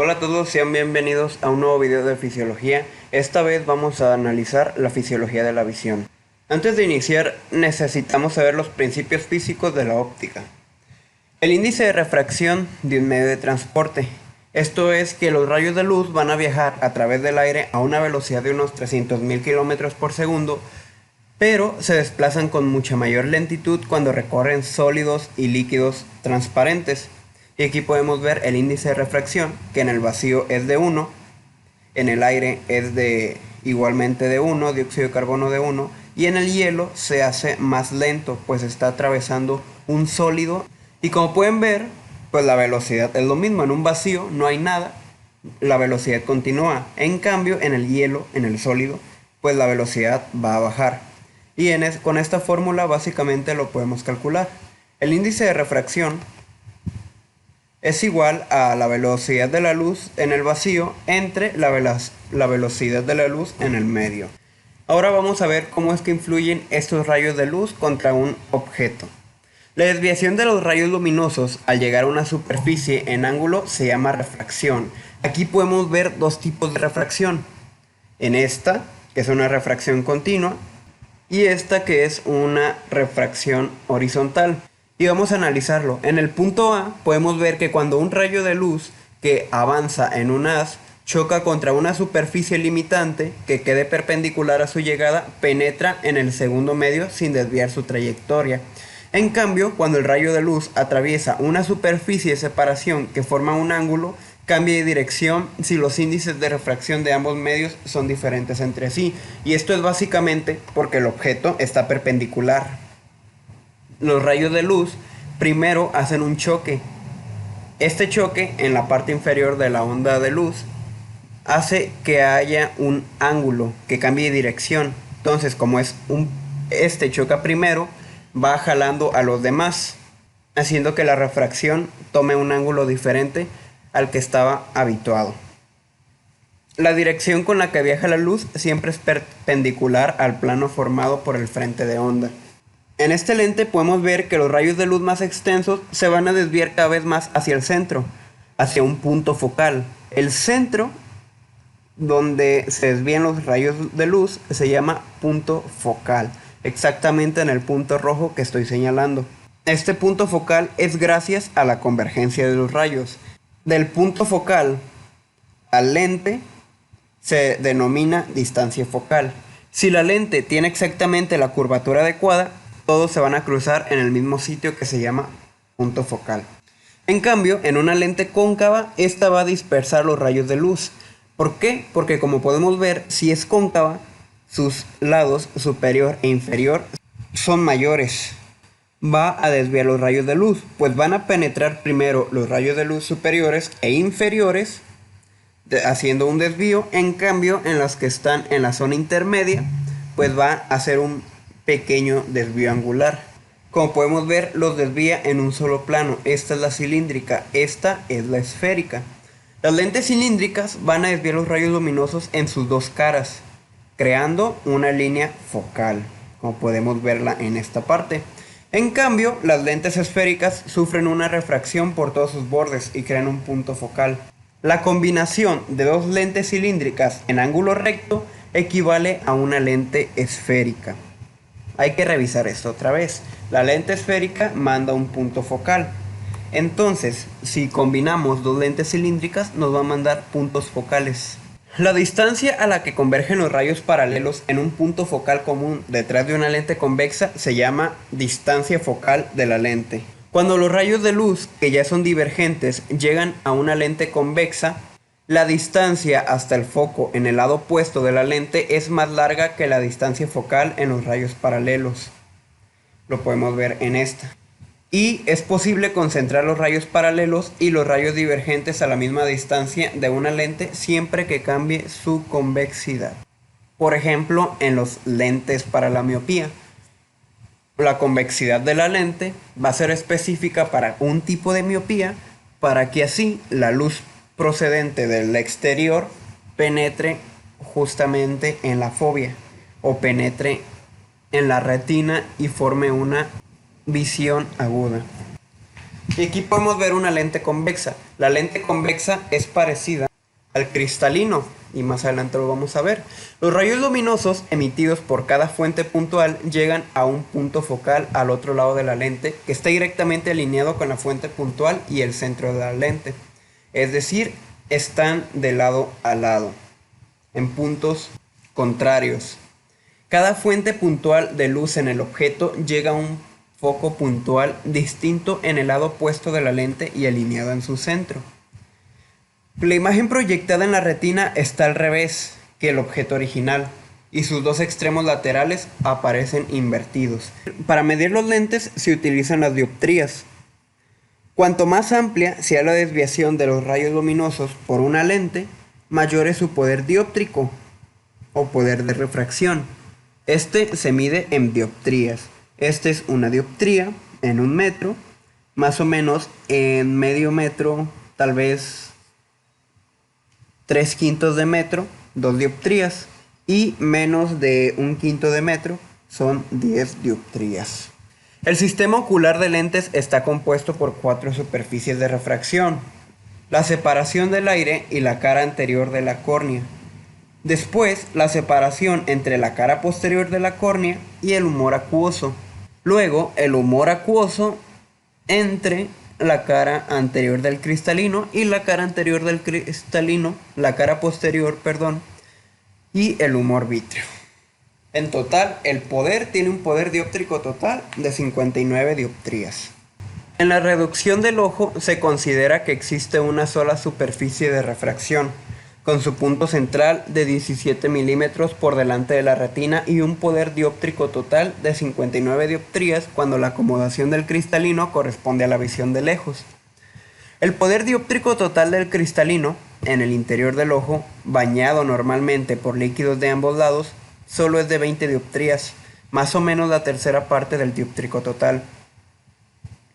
Hola a todos, sean bienvenidos a un nuevo video de fisiología. Esta vez vamos a analizar la fisiología de la visión. Antes de iniciar, necesitamos saber los principios físicos de la óptica. El índice de refracción de un medio de transporte. Esto es que los rayos de luz van a viajar a través del aire a una velocidad de unos 300.000 km por segundo, pero se desplazan con mucha mayor lentitud cuando recorren sólidos y líquidos transparentes. Y aquí podemos ver el índice de refracción, que en el vacío es de 1, en el aire es igualmente de 1, dióxido de carbono de 1, y en el hielo se hace más lento, pues está atravesando un sólido. Y como pueden ver, pues la velocidad es lo mismo. En un vacío no hay nada, la velocidad continúa. En cambio, en el hielo, en el sólido, pues la velocidad va a bajar. Y con esta fórmula básicamente lo podemos calcular. El índice de refracción es igual a la velocidad de la luz en el vacío entre la velocidad de la luz en el medio. Ahora vamos a ver cómo es que influyen estos rayos de luz contra un objeto. La desviación de los rayos luminosos al llegar a una superficie en ángulo se llama refracción. Aquí podemos ver dos tipos de refracción. En esta, que es una refracción continua, y esta que es una refracción horizontal. Y vamos a analizarlo. En el punto A podemos ver que cuando un rayo de luz que avanza en un haz choca contra una superficie limitante que quede perpendicular a su llegada, penetra en el segundo medio sin desviar su trayectoria. En cambio, cuando el rayo de luz atraviesa una superficie de separación que forma un ángulo, cambia de dirección si los índices de refracción de ambos medios son diferentes entre sí. Y esto es básicamente porque el objeto está perpendicular. Los rayos de luz primero hacen un choque. Este choque en la parte inferior de la onda de luz hace que haya un ángulo que cambie de dirección. Entonces, como este choca primero, va jalando a los demás, haciendo que la refracción tome un ángulo diferente al que estaba habituado. La dirección con la que viaja la luz siempre es perpendicular al plano formado por el frente de onda. En este lente podemos ver que los rayos de luz más extensos se van a desviar cada vez más hacia el centro, hacia un punto focal. El centro donde se desvían los rayos de luz se llama punto focal, exactamente en el punto rojo que estoy señalando. Este punto focal es gracias a la convergencia de los rayos. Del punto focal al lente se denomina distancia focal. Si la lente tiene exactamente la curvatura adecuada, todos se van a cruzar en el mismo sitio que se llama punto focal. En cambio, en una lente cóncava, esta va a dispersar los rayos de luz. ¿Por qué? Porque como podemos ver, si es cóncava, sus lados superior e inferior son mayores. Va a desviar los rayos de luz, pues van a penetrar primero los rayos de luz superiores e inferiores, haciendo un desvío. En cambio, en las que están en la zona intermedia, pues va a hacer un pequeño desvío angular. Como podemos ver, los desvía en un solo plano. Esta es la cilíndrica, esta es la esférica. Las lentes cilíndricas van a desviar los rayos luminosos en sus dos caras, creando una línea focal, como podemos verla en esta parte. En cambio, las lentes esféricas sufren una refracción por todos sus bordes y crean un punto focal. La combinación de dos lentes cilíndricas en ángulo recto equivale a una lente esférica. Hay que revisar esto otra vez. La lente esférica manda un punto focal. Entonces, si combinamos dos lentes cilíndricas, nos va a mandar puntos focales. La distancia a la que convergen los rayos paralelos en un punto focal común detrás de una lente convexa se llama distancia focal de la lente. Cuando los rayos de luz, que ya son divergentes, llegan a una lente convexa, la distancia hasta el foco en el lado opuesto de la lente es más larga que la distancia focal en los rayos paralelos. Lo podemos ver en esta. Y es posible concentrar los rayos paralelos y los rayos divergentes a la misma distancia de una lente siempre que cambie su convexidad. Por ejemplo, en los lentes para la miopía, la convexidad de la lente va a ser específica para un tipo de miopía, para que así la luz procedente del exterior penetre justamente en la fóvea o penetre en la retina y forme una visión aguda. Y aquí podemos ver una lente convexa. La lente convexa es parecida al cristalino, y más adelante lo vamos a ver. Los rayos luminosos emitidos por cada fuente puntual llegan a un punto focal al otro lado de la lente, que está directamente alineado con la fuente puntual y el centro de la lente. Es decir, están de lado a lado, en puntos contrarios. Cada fuente puntual de luz en el objeto llega a un foco puntual distinto en el lado opuesto de la lente y alineado en su centro. La imagen proyectada en la retina está al revés que el objeto original y sus dos extremos laterales aparecen invertidos. Para medir los lentes se utilizan las dioptrías. Cuanto más amplia sea la desviación de los rayos luminosos por una lente, mayor es su poder dióptrico o poder de refracción. Este se mide en dioptrías. Este es una dioptría en 1 metro, más o menos en medio metro, tal vez 3/5 de metro, 2 dioptrías, y menos de 1/5 de metro son 10 dioptrías. El sistema ocular de lentes está compuesto por 4 superficies de refracción: la separación del aire y la cara anterior de la córnea. Después, la separación entre la cara posterior de la córnea y el humor acuoso. Luego, el humor acuoso entre la cara anterior del cristalino y la cara anterior del cristalino, la cara posterior, perdón, y el humor vítreo. En total, el poder tiene un poder dióptrico total de 59 dioptrías. En la reducción del ojo se considera que existe una sola superficie de refracción, con su punto central de 17 milímetros por delante de la retina y un poder dióptrico total de 59 dioptrías cuando la acomodación del cristalino corresponde a la visión de lejos. El poder dióptrico total del cristalino, en el interior del ojo, bañado normalmente por líquidos de ambos lados, solo es de 20 dioptrías, más o menos la tercera parte del dióptrico total.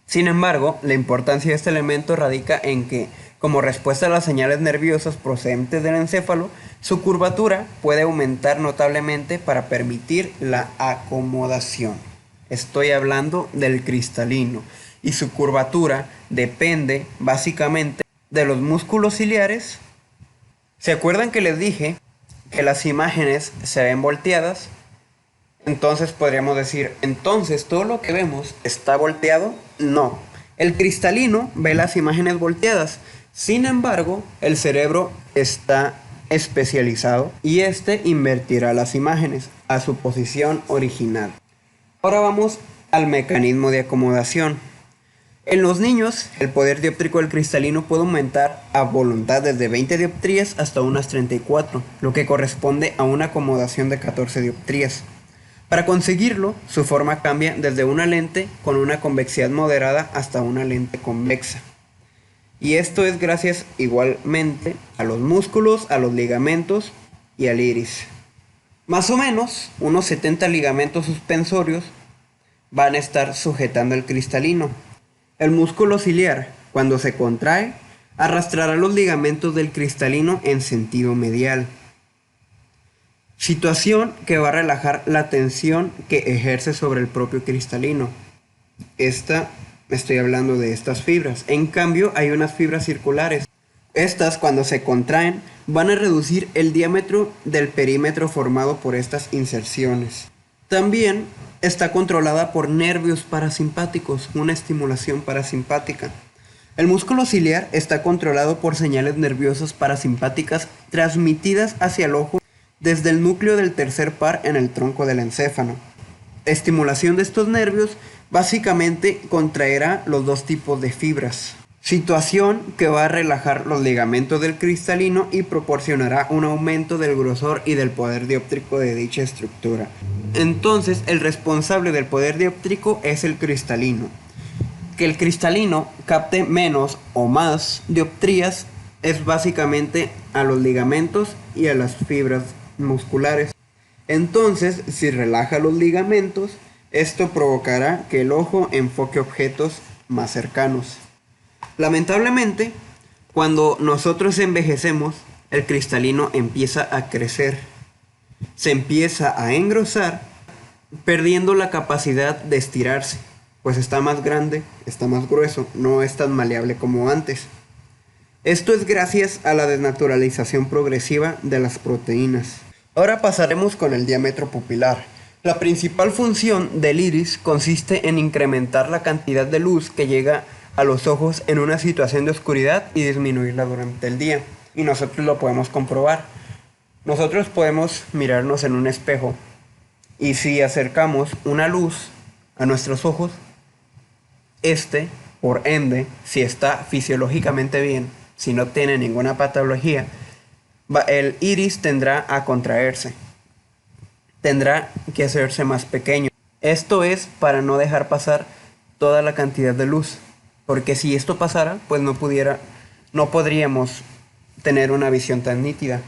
Sin embargo, la importancia de este elemento radica en que, como respuesta a las señales nerviosas procedentes del encéfalo, su curvatura puede aumentar notablemente para permitir la acomodación. Estoy hablando del cristalino, y su curvatura depende básicamente de los músculos ciliares. ¿Se acuerdan que les dije que las imágenes se ven volteadas? Entonces podríamos decir, entonces todo lo que vemos está volteado. No, el cristalino ve las imágenes volteadas. Sin embargo, el cerebro está especializado y este invertirá las imágenes a su posición original. Ahora vamos al mecanismo de acomodación. En los niños, el poder dióptrico del cristalino puede aumentar a voluntad desde 20 dioptrías hasta unas 34, lo que corresponde a una acomodación de 14 dioptrías. Para conseguirlo, su forma cambia desde una lente con una convexidad moderada hasta una lente convexa. Y esto es gracias igualmente a los músculos, a los ligamentos y al iris. Más o menos, unos 70 ligamentos suspensorios van a estar sujetando el cristalino. El músculo ciliar, cuando se contrae, arrastrará los ligamentos del cristalino en sentido medial. Situación que va a relajar la tensión que ejerce sobre el propio cristalino. Estoy hablando de estas fibras. En cambio, hay unas fibras circulares. Estas, cuando se contraen, van a reducir el diámetro del perímetro formado por estas inserciones. También está controlada por nervios parasimpáticos, una estimulación parasimpática. El músculo ciliar está controlado por señales nerviosas parasimpáticas transmitidas hacia el ojo desde el núcleo del tercer par en el tronco del encéfalo. La estimulación de estos nervios básicamente contraerá los dos tipos de fibras, situación que va a relajar los ligamentos del cristalino y proporcionará un aumento del grosor y del poder dióptrico de dicha estructura. Entonces, el responsable del poder dióptrico es el cristalino. Que el cristalino capte menos o más dioptrías es básicamente a los ligamentos y a las fibras musculares. Entonces, si relaja los ligamentos, esto provocará que el ojo enfoque objetos más cercanos. Lamentablemente, cuando nosotros envejecemos, el cristalino empieza a crecer, se empieza a engrosar, perdiendo la capacidad de estirarse. pues está más grande, está más grueso, no es tan maleable como antes. Esto es gracias a la desnaturalización progresiva de las proteínas. Ahora pasaremos con el diámetro pupilar. La principal función del iris consiste en incrementar la cantidad de luz que llega a los ojos en una situación de oscuridad y disminuirla durante el día. Y nosotros lo podemos comprobar. Nosotros podemos mirarnos en un espejo y si acercamos una luz a nuestros ojos, por ende, si está fisiológicamente bien, si no tiene ninguna patología, el iris tendrá a contraerse, tendrá que hacerse más pequeño. Esto es para no dejar pasar toda la cantidad de luz, porque si esto pasara, pues no podríamos tener una visión tan nítida.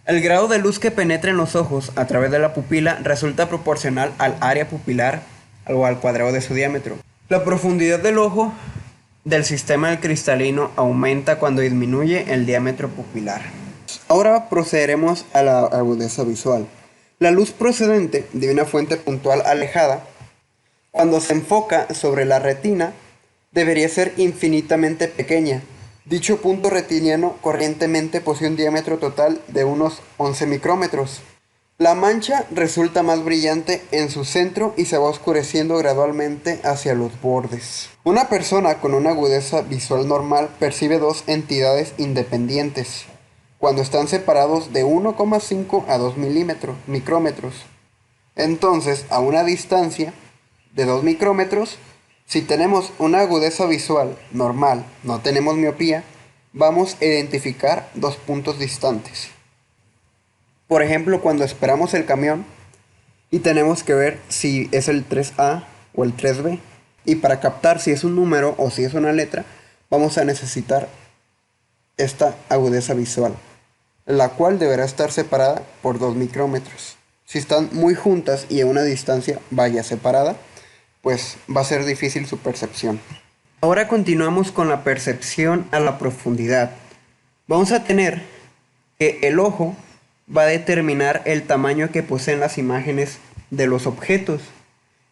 El grado de luz que penetra en los ojos a través de la pupila resulta proporcional al área pupilar o al cuadrado de su diámetro. La profundidad del ojo del sistema del cristalino aumenta cuando disminuye el diámetro pupilar. Ahora procederemos a la agudeza visual. La luz procedente de una fuente puntual alejada, cuando se enfoca sobre la retina, debería ser infinitamente pequeña. Dicho punto retiniano corrientemente posee un diámetro total de unos 11 micrómetros. La mancha resulta más brillante en su centro y se va oscureciendo gradualmente hacia los bordes. Una persona con una agudeza visual normal percibe dos entidades independientes cuando están separados de 1,5 a 2 micrómetros. Entonces, a una distancia de 2 micrómetros, si tenemos una agudeza visual normal, no tenemos miopía, vamos a identificar dos puntos distantes. Por ejemplo, cuando esperamos el camión y tenemos que ver si es el 3A o el 3B. Y para captar si es un número o si es una letra, vamos a necesitar esta agudeza visual, la cual deberá estar separada por 2 micrómetros. Si están muy juntas y a una distancia vaya separada, pues va a ser difícil su percepción. Ahora continuamos con la percepción a la profundidad. Vamos a tener que el ojo va a determinar el tamaño que poseen las imágenes de los objetos.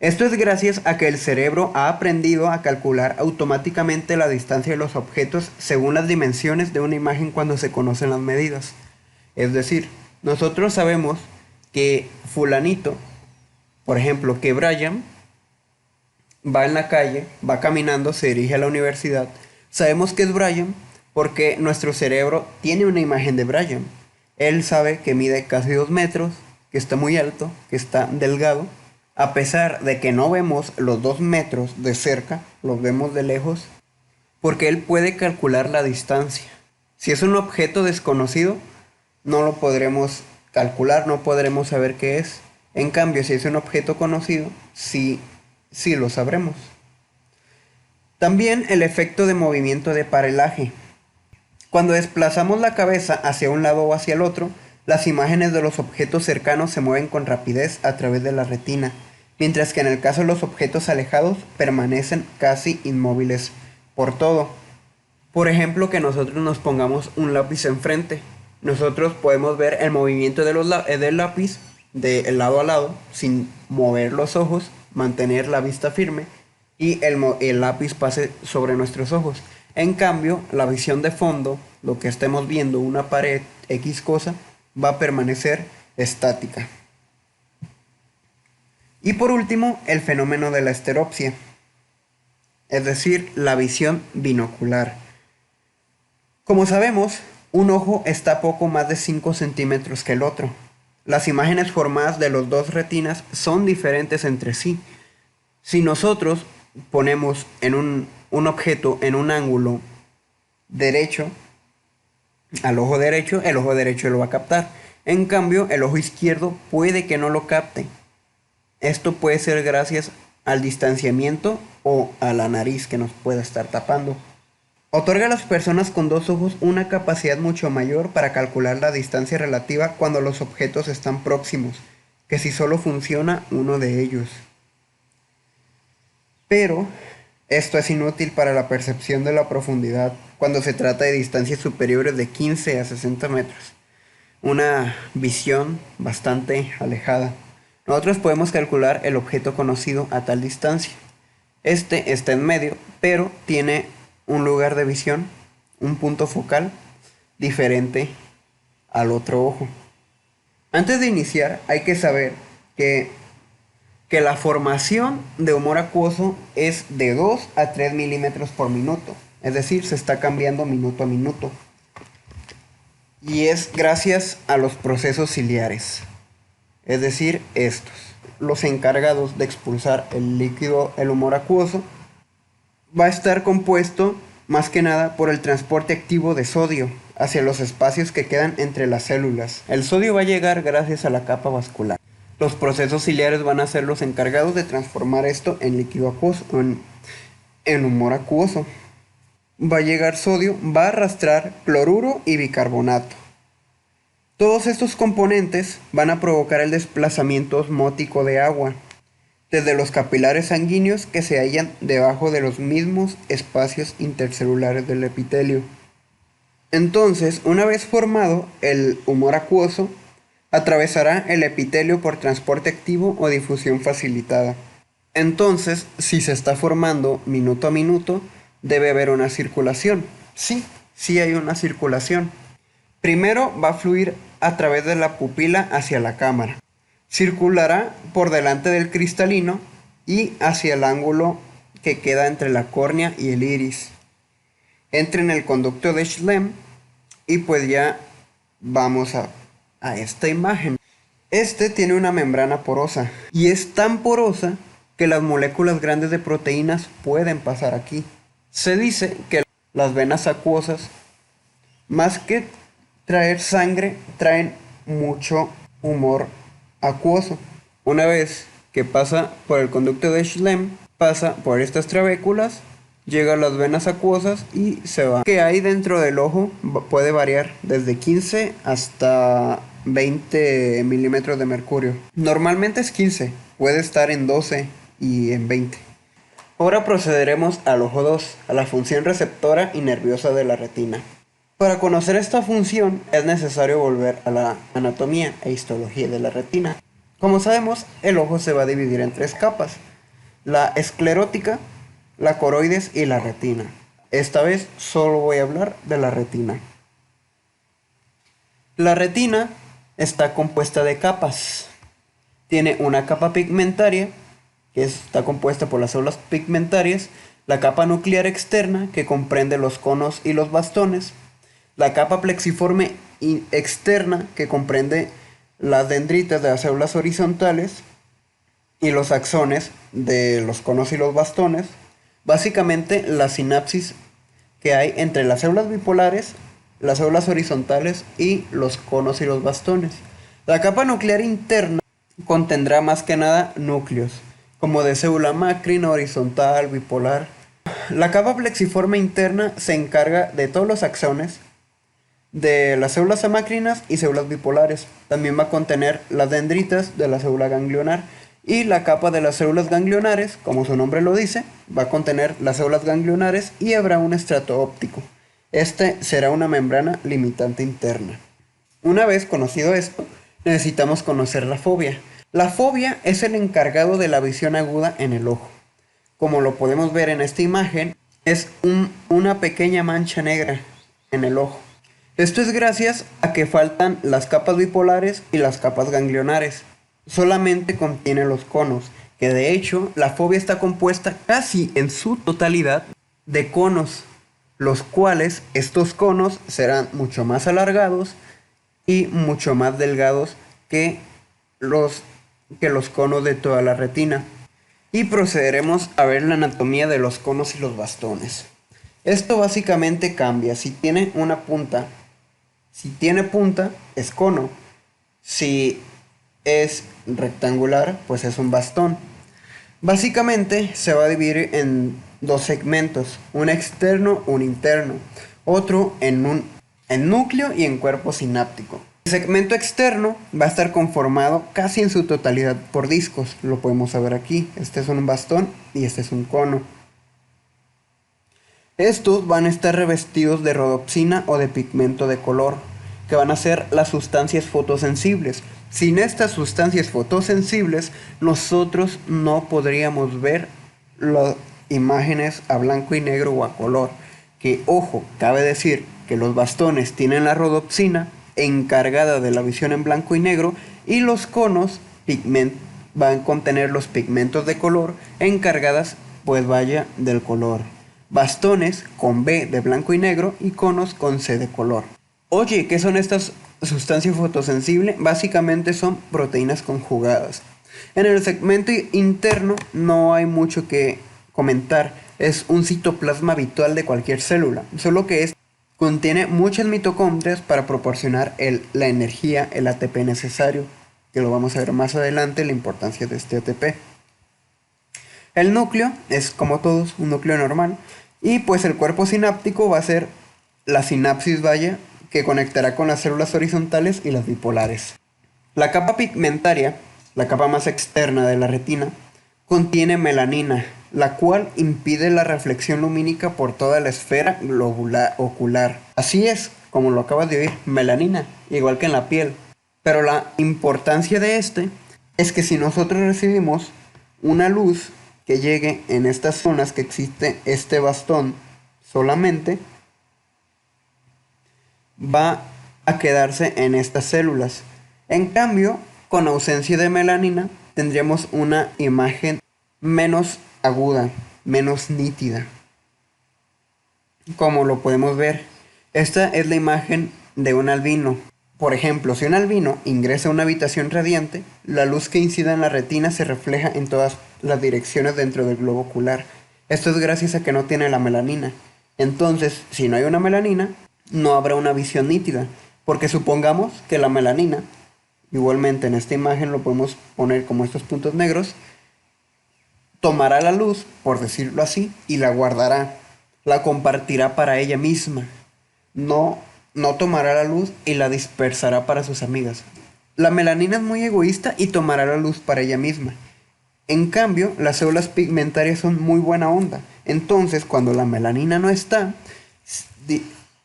Esto es gracias a que el cerebro ha aprendido a calcular automáticamente la distancia de los objetos según las dimensiones de una imagen cuando se conocen las medidas. Es decir, nosotros sabemos que fulanito, por ejemplo, que Brian va en la calle, va caminando, se dirige a la universidad. Sabemos que es Brian porque nuestro cerebro tiene una imagen de Brian. Él sabe que mide casi 2 metros, que está muy alto, que está delgado. A pesar de que no vemos los 2 metros de cerca, los vemos de lejos, porque él puede calcular la distancia. Si es un objeto desconocido, no lo podremos calcular, no podremos saber qué es. En cambio, si es un objeto conocido, sí lo sabremos. También el efecto de movimiento de paralaje. Cuando desplazamos la cabeza hacia un lado o hacia el otro, las imágenes de los objetos cercanos se mueven con rapidez a través de la retina, mientras que en el caso de los objetos alejados permanecen casi inmóviles por todo. Por ejemplo, que nosotros nos pongamos un lápiz enfrente. Nosotros podemos ver el movimiento del lápiz de lado a lado sin mover los ojos, mantener la vista firme y el lápiz pase sobre nuestros ojos. En cambio, la visión de fondo, lo que estemos viendo, una pared, X cosa, va a permanecer estática. Y por último, el fenómeno de la esteropsia, es decir, la visión binocular. Como sabemos, un ojo está a poco más de 5 centímetros que el otro. Las imágenes formadas de las dos retinas son diferentes entre sí. Si nosotros ponemos un objeto en un ángulo derecho al ojo derecho, el ojo derecho lo va a captar. En cambio, el ojo izquierdo puede que no lo capte. Esto puede ser gracias al distanciamiento o a la nariz que nos pueda estar tapando. Otorga a las personas con dos ojos una capacidad mucho mayor para calcular la distancia relativa cuando los objetos están próximos, que si solo funciona uno de ellos. Pero esto es inútil para la percepción de la profundidad cuando se trata de distancias superiores de 15 a 60 metros. Una visión bastante alejada. Nosotros podemos calcular el objeto conocido a tal distancia. Este está en medio, pero tiene un lugar de visión, un punto focal diferente al otro ojo. Antes de iniciar, hay que saber que la formación de humor acuoso es de 2 a 3 milímetros por minuto. Es decir, se está cambiando minuto a minuto. Y es gracias a los procesos ciliares. Es decir, estos. Los encargados de expulsar el líquido, el humor acuoso, va a estar compuesto más que nada por el transporte activo de sodio hacia los espacios que quedan entre las células. El sodio va a llegar gracias a la capa vascular. Los procesos ciliares van a ser los encargados de transformar esto en líquido acuoso, en humor acuoso. Va a llegar sodio, va a arrastrar cloruro y bicarbonato. Todos estos componentes van a provocar el desplazamiento osmótico de agua desde los capilares sanguíneos que se hallan debajo de los mismos espacios intercelulares del epitelio. Entonces, una vez formado el humor acuoso, atravesará el epitelio por transporte activo o difusión facilitada. Entonces, si se está formando minuto a minuto, debe haber una circulación. Sí hay una circulación. Primero va a fluir a través de la pupila hacia la cámara. Circulará por delante del cristalino y hacia el ángulo que queda entre la córnea y el iris. Entra en el conducto de Schlemm y pues ya vamos a esta imagen. Este tiene una membrana porosa y es tan porosa que las moléculas grandes de proteínas pueden pasar aquí. Se dice que las venas acuosas, más que traer sangre, traen mucho humor acuoso. Una vez que pasa por el conducto de Schlemm, pasa por estas trabéculas, llega a las venas acuosas y se va. Lo que hay dentro del ojo puede variar desde 15 hasta 20 milímetros de mercurio. Normalmente es 15, puede estar en 12 y en 20. Ahora procederemos al ojo 2, a la función receptora y nerviosa de la retina. Para conocer esta función es necesario volver a la anatomía e histología de la retina. Como sabemos, el ojo se va a dividir en 3 capas: la esclerótica, la coroides y la retina. Esta vez solo voy a hablar de la retina. La retina está compuesta de capas. Tiene una capa pigmentaria, que está compuesta por las células pigmentarias, la capa nuclear externa, que comprende los conos y los bastones, la capa plexiforme externa, que comprende las dendritas de las células horizontales, y los axones de los conos y los bastones. Básicamente la sinapsis que hay entre las células bipolares, las células horizontales y los conos y los bastones. La capa nuclear interna contendrá más que nada núcleos, como de célula mácrina, horizontal, bipolar. La capa plexiforme interna se encarga de todos los axones, de las células amácrinas y células bipolares. También va a contener las dendritas de la célula ganglionar. Y la capa de las células ganglionares, como su nombre lo dice, va a contener las células ganglionares y habrá un estrato óptico. Este será una membrana limitante interna. Una vez conocido esto, necesitamos conocer la fobia. La fobia es el encargado de la visión aguda en el ojo. Como lo podemos ver en esta imagen, es una pequeña mancha negra en el ojo. Esto es gracias a que faltan las capas bipolares y las capas ganglionares. Solamente contiene los conos, que de hecho la fobia está compuesta casi en su totalidad de conos, los cuales estos conos serán mucho más alargados y mucho más delgados que los conos de toda la retina. Y procederemos a ver la anatomía de los conos y los bastones. Esto básicamente cambia. Si tiene punta es cono. Si es rectangular, pues es un bastón. Básicamente se va a dividir en 2 segmentos, un externo, un interno, otro en núcleo y en cuerpo sináptico. El segmento externo va a estar conformado casi en su totalidad por discos, lo podemos ver aquí. Este es un bastón y este es un cono. Estos van a estar revestidos de rodopsina o de pigmento de color, que van a ser las sustancias fotosensibles. Sin estas sustancias fotosensibles, nosotros no podríamos ver imágenes a blanco y negro o a color. Que, ojo, cabe decir que los bastones tienen la rodopsina encargada de la visión en blanco y negro y los conos van a contener los pigmentos de color encargadas, pues vaya, del color. Bastones con B de blanco y negro y conos con C de color. Oye, ¿qué son estas sustancias fotosensibles? Básicamente son proteínas conjugadas. En el segmento interno no hay mucho que comentar. Es un citoplasma habitual de cualquier célula, solo que contiene muchas mitocondrias para proporcionar la energía, el ATP necesario, que lo vamos a ver más adelante, la importancia de este ATP. El núcleo es, como todos, un núcleo normal, y pues el cuerpo sináptico va a ser la sinapsis, vaya, que conectará con las células horizontales y las bipolares. La capa pigmentaria, la capa más externa de la retina, contiene melanina, la cual impide la reflexión lumínica por toda la esfera ocular. Así es, como lo acabas de oír, melanina, igual que en la piel. Pero la importancia de es que si nosotros recibimos una luz que llegue en estas zonas que existe este bastón solamente, va a quedarse en estas células. En cambio, con ausencia de melanina, tendríamos una imagen menos aguda, menos nítida. Como lo podemos ver, esta es la imagen de un albino. Por ejemplo, si un albino ingresa a una habitación radiante, la luz que incida en la retina se refleja en todas las direcciones dentro del globo ocular. Esto es gracias a que no tiene la melanina. Entonces, si no hay una melanina, no habrá una visión nítida, porque supongamos que la melanina, igualmente en esta imagen lo podemos poner como estos puntos negros, tomará la luz, por decirlo así, y la guardará, la compartirá para ella misma. No tomará la luz y la dispersará para sus amigas. La melanina es muy egoísta y tomará la luz para ella misma. En cambio, las células pigmentarias son muy buena onda. Entonces, cuando la melanina no está,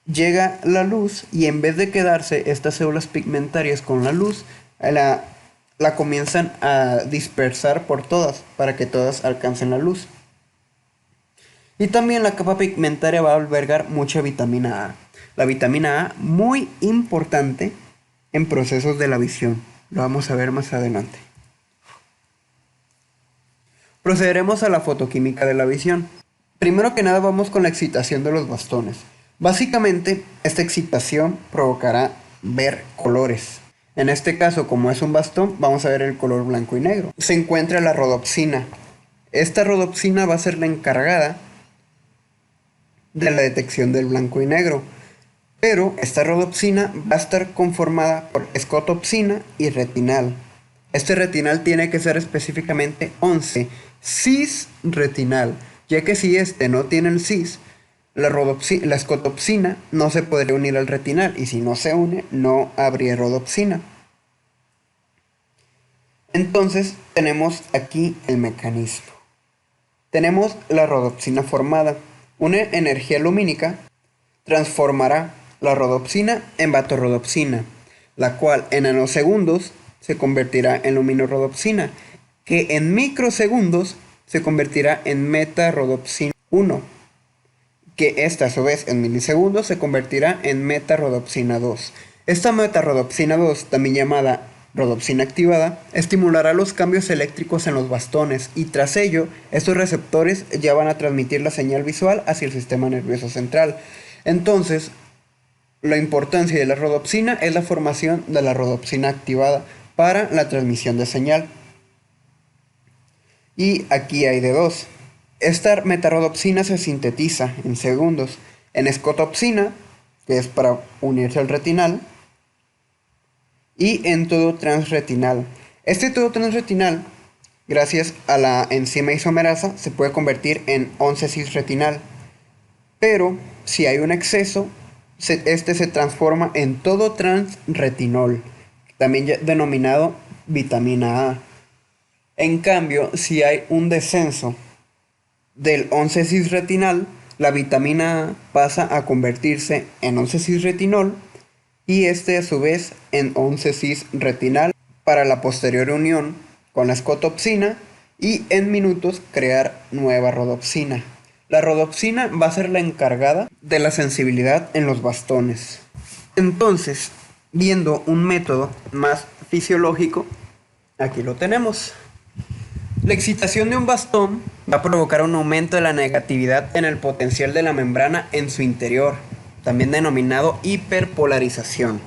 llega la luz y en vez de quedarse estas células pigmentarias con la luz, la comienzan a dispersar por todas para que todas alcancen la luz. Y también la capa pigmentaria va a albergar mucha vitamina A. La vitamina A, muy importante en procesos de la visión. Lo vamos a ver más adelante. Procederemos a la fotoquímica de la visión. Primero que nada vamos con la excitación de los bastones. Básicamente, esta excitación provocará ver colores. En este caso, como es un bastón, vamos a ver el color blanco y negro. Se encuentra la rodopsina. Esta rodopsina va a ser la encargada de la detección del blanco y negro. Pero esta rodopsina va a estar conformada por escotopsina y retinal. Este retinal tiene que ser específicamente 11 cis retinal, ya que si este no tiene el cis, la escotopsina no se podría unir al retinal, y si no se une, no habría rodopsina. Entonces tenemos aquí el mecanismo. Tenemos la rodopsina formada. Una energía lumínica transformará la rodopsina en vatorrodopsina, la cual en nanosegundos se convertirá en luminorodopsina, que en microsegundos se convertirá en metarodopsina 1, que esta a su vez en milisegundos se convertirá en metarodopsina 2. Esta metarodopsina 2, también llamada rodopsina activada, estimulará los cambios eléctricos en los bastones y tras ello, estos receptores ya van a transmitir la señal visual hacia el sistema nervioso central. Entonces, la importancia de la rodopsina es la formación de la rodopsina activada para la transmisión de señal. Y aquí hay de dos. Esta metarodopsina se sintetiza en segundos en escotopsina, que es para unirse al retinal, y en todo transretinal. Este todo transretinal, gracias a la enzima isomerasa, se puede convertir en 11 cisretinal. Pero si hay un exceso, este se transforma en todo transretinol, también denominado vitamina A. En cambio, si hay un descenso del 11 cisretinal, la vitamina A pasa a convertirse en 11 cisretinol y este a su vez en 11 cisretinal para la posterior unión con la escotopsina y en minutos crear nueva rodopsina. La rodopsina va a ser la encargada de la sensibilidad en los bastones. Entonces, viendo un método más fisiológico, aquí lo tenemos. La excitación de un bastón va a provocar un aumento de la negatividad en el potencial de la membrana en su interior, también denominado hiperpolarización.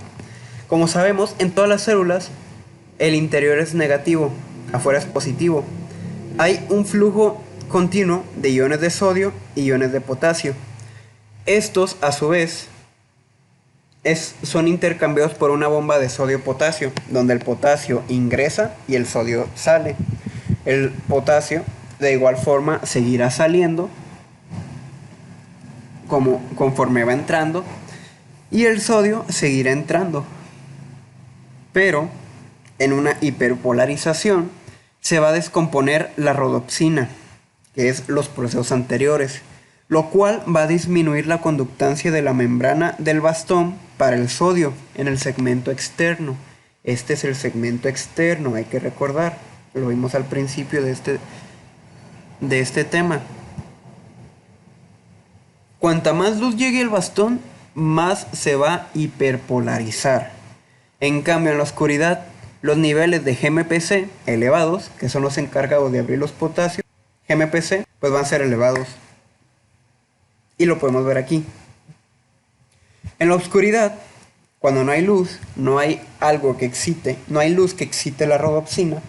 Como sabemos, en todas las células el interior es negativo, afuera es positivo. Hay un flujo continuo de iones de sodio y iones de potasio. Estos, a su vez, son intercambiados por una bomba de sodio-potasio, donde el potasio ingresa y el sodio sale. El potasio, de igual forma, seguirá saliendo conforme va entrando, y el sodio seguirá entrando. Pero en una hiperpolarización se va a descomponer la rodopsina, que es los procesos anteriores, lo cual va a disminuir la conductancia de la membrana del bastón para el sodio en el segmento externo. Este es el segmento externo, hay que recordar, lo vimos al principio de este tema. Cuanta más luz llegue al bastón, más se va a hiperpolarizar. En cambio, en la oscuridad, los niveles de GMPC elevados, que son los encargados de abrir los potasios, GMPC, pues van a ser elevados. Y lo podemos ver aquí. En la oscuridad, cuando no hay luz, no hay algo que excite, no hay luz que excite la rodopsina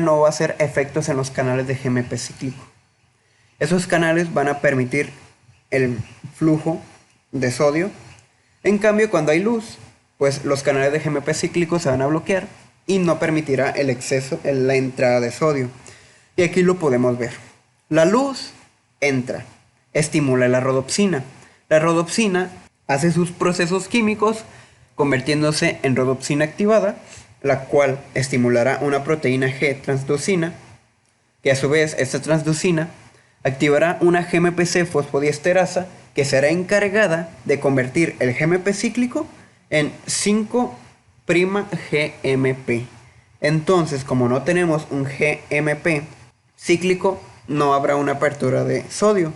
no va a hacer efectos en los canales de GMP cíclico. Esos canales van a permitir el flujo de sodio. En cambio, cuando hay luz, pues los canales de GMP cíclico se van a bloquear y no permitirá el exceso en la entrada de sodio. Y aquí lo podemos ver. La luz entra, estimula la rodopsina. La rodopsina hace sus procesos químicos convirtiéndose en rodopsina activada, la cual estimulará una proteína G transducina, que a su vez esta transducina activará una GMPC fosfodiesterasa que será encargada de convertir el GMP cíclico en 5'-GMP. Entonces, como no tenemos un GMP cíclico, no habrá una apertura de sodio.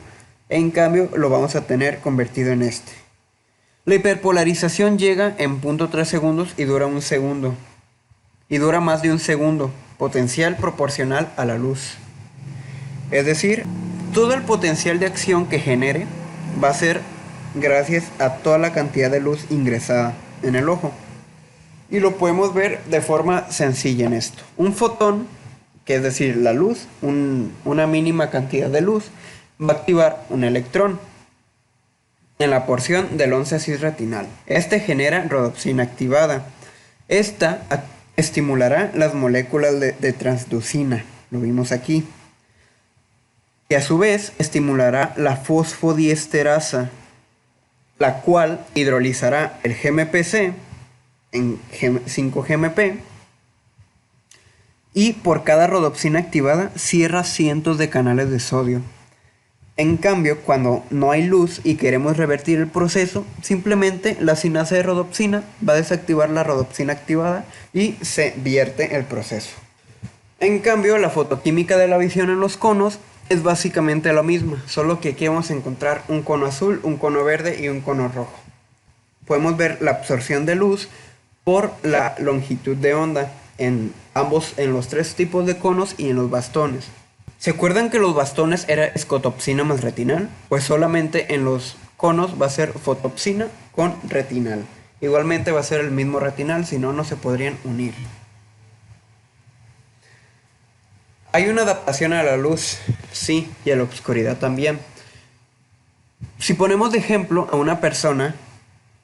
En cambio, lo vamos a tener convertido en este. La hiperpolarización llega en 0.3 segundos y dura 1 segundo. Y dura más de 1 segundo, potencial proporcional a la luz. Es decir, todo el potencial de acción que genere va a ser gracias a toda la cantidad de luz ingresada en el ojo. Y lo podemos ver de forma sencilla en esto. Un fotón, que es decir, la luz, una mínima cantidad de luz, va a activar un electrón en la porción del 11 cis retinal. Este genera rodopsina activada. Esta estimulará las moléculas de transducina, lo vimos aquí, que a su vez estimulará la fosfodiesterasa, la cual hidrolizará el GMPC en 5-GMP y por cada rodopsina activada cierra cientos de canales de sodio. En cambio, cuando no hay luz y queremos revertir el proceso, simplemente la sinasa de rodopsina va a desactivar la rodopsina activada y se vierte el proceso. En cambio, la fotoquímica de la visión en los conos es básicamente lo mismo, solo que aquí vamos a encontrar un cono azul, un cono verde y un cono rojo. Podemos ver la absorción de luz por la longitud de onda en los 3 tipos de conos y en los bastones. ¿Se acuerdan que los bastones era escotopsina más retinal? Pues solamente en los conos va a ser fotopsina con retinal. Igualmente va a ser el mismo retinal, si no, no se podrían unir. ¿Hay una adaptación a la luz? Sí, y a la oscuridad también. Si ponemos de ejemplo a una persona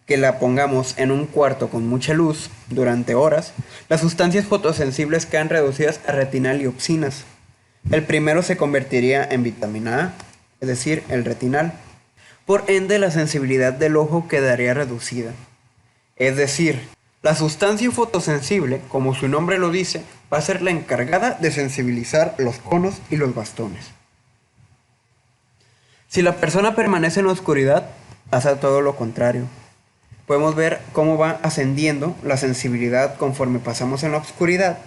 que la pongamos en un cuarto con mucha luz durante horas, las sustancias fotosensibles quedan reducidas a retinal y opsinas. El primero se convertiría en vitamina A, es decir, el retinal. Por ende, la sensibilidad del ojo quedaría reducida. Es decir, la sustancia fotosensible, como su nombre lo dice, va a ser la encargada de sensibilizar los conos y los bastones. Si la persona permanece en la oscuridad, pasa todo lo contrario. Podemos ver cómo va ascendiendo la sensibilidad conforme pasamos en la oscuridad.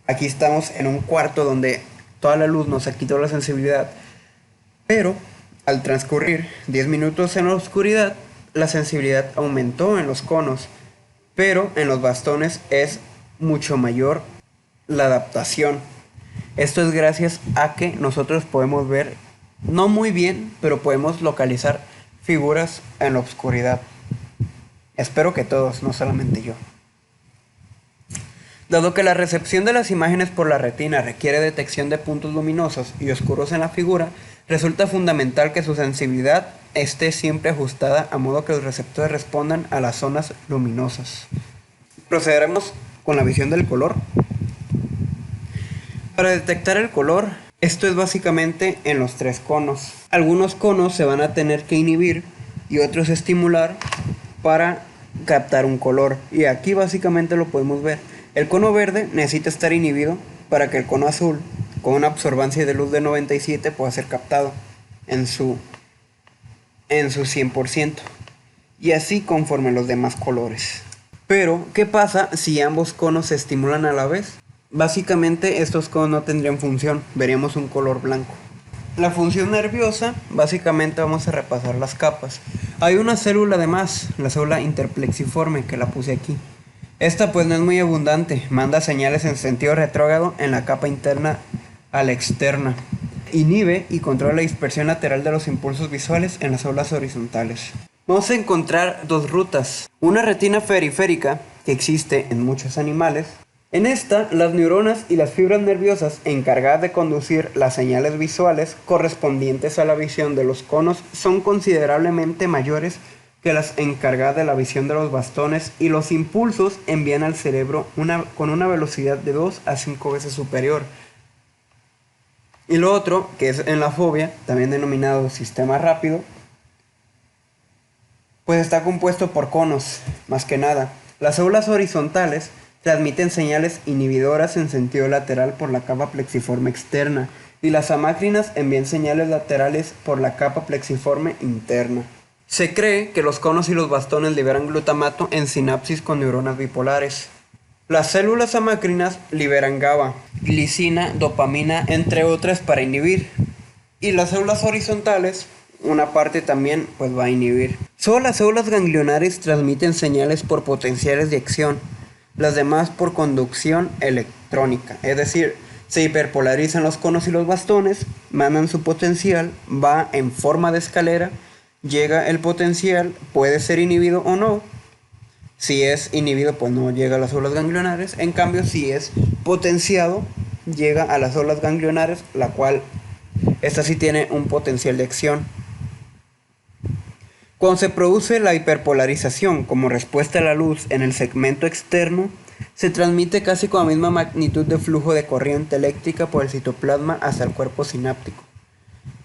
Aquí estamos en un cuarto donde toda la luz nos ha quitado la sensibilidad, pero al transcurrir 10 minutos en la oscuridad, la sensibilidad aumentó en los conos, pero en los bastones es mucho mayor la adaptación. Esto es gracias a que nosotros podemos ver, no muy bien, pero podemos localizar figuras en la oscuridad. Espero que todos, no solamente yo. Dado que la recepción de las imágenes por la retina requiere detección de puntos luminosos y oscuros en la figura, resulta fundamental que su sensibilidad esté siempre ajustada a modo que los receptores respondan a las zonas luminosas. Procederemos con la visión del color. Para detectar el color, esto es básicamente en los 3 conos. Algunos conos se van a tener que inhibir y otros estimular para captar un color. Y aquí básicamente lo podemos ver. El cono verde necesita estar inhibido para que el cono azul, con una absorbancia de luz de 97, pueda ser captado en su 100%. Y así conforme los demás colores. Pero, ¿qué pasa si ambos conos se estimulan a la vez? Básicamente estos conos no tendrían función, veríamos un color blanco. La función nerviosa, básicamente vamos a repasar las capas. Hay una célula además, la célula interplexiforme, que la puse aquí. Esta pues no es muy abundante, manda señales en sentido retrógrado en la capa interna a la externa. Inhibe y controla la dispersión lateral de los impulsos visuales en las células horizontales. Vamos a encontrar 2 rutas. Una retina periférica, que existe en muchos animales. En esta, las neuronas y las fibras nerviosas encargadas de conducir las señales visuales correspondientes a la visión de los conos son considerablemente mayores que las encargadas de la visión de los bastones, y los impulsos envían al cerebro con una velocidad de 2 a 5 veces superior. Y lo otro, que es en la fobia, también denominado sistema rápido, pues está compuesto por conos, más que nada. Las células horizontales transmiten señales inhibidoras en sentido lateral por la capa plexiforme externa, y las amácrinas envían señales laterales por la capa plexiforme interna. Se cree que los conos y los bastones liberan glutamato en sinapsis con neuronas bipolares. Las células amácrinas liberan GABA, glicina, dopamina, entre otras para inhibir. Y las células horizontales, una parte también, pues va a inhibir. Solo las células ganglionares transmiten señales por potenciales de acción, las demás por conducción electrónica. Es decir, se hiperpolarizan los conos y los bastones, mandan su potencial, va en forma de escalera, llega el potencial, puede ser inhibido o no. Si es inhibido, pues no llega a las células ganglionares. En cambio, si es potenciado, llega a las células ganglionares, la cual, esta sí tiene un potencial de acción. Cuando se produce la hiperpolarización como respuesta a la luz en el segmento externo, se transmite casi con la misma magnitud de flujo de corriente eléctrica por el citoplasma hasta el cuerpo sináptico.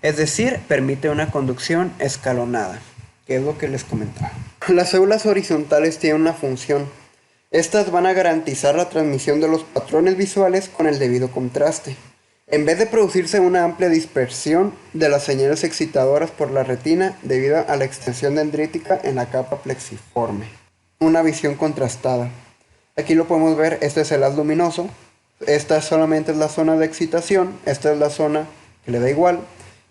Es decir, permite una conducción escalonada, que es lo que les comentaba. Las células horizontales tienen una función. Estas van a garantizar la transmisión de los patrones visuales con el debido contraste, en vez de producirse una amplia dispersión de las señales excitadoras por la retina debido a la extensión dendrítica en la capa plexiforme. Una visión contrastada. Aquí lo podemos ver, este es el haz luminoso, esta solamente es la zona de excitación, esta es la zona que le da igual,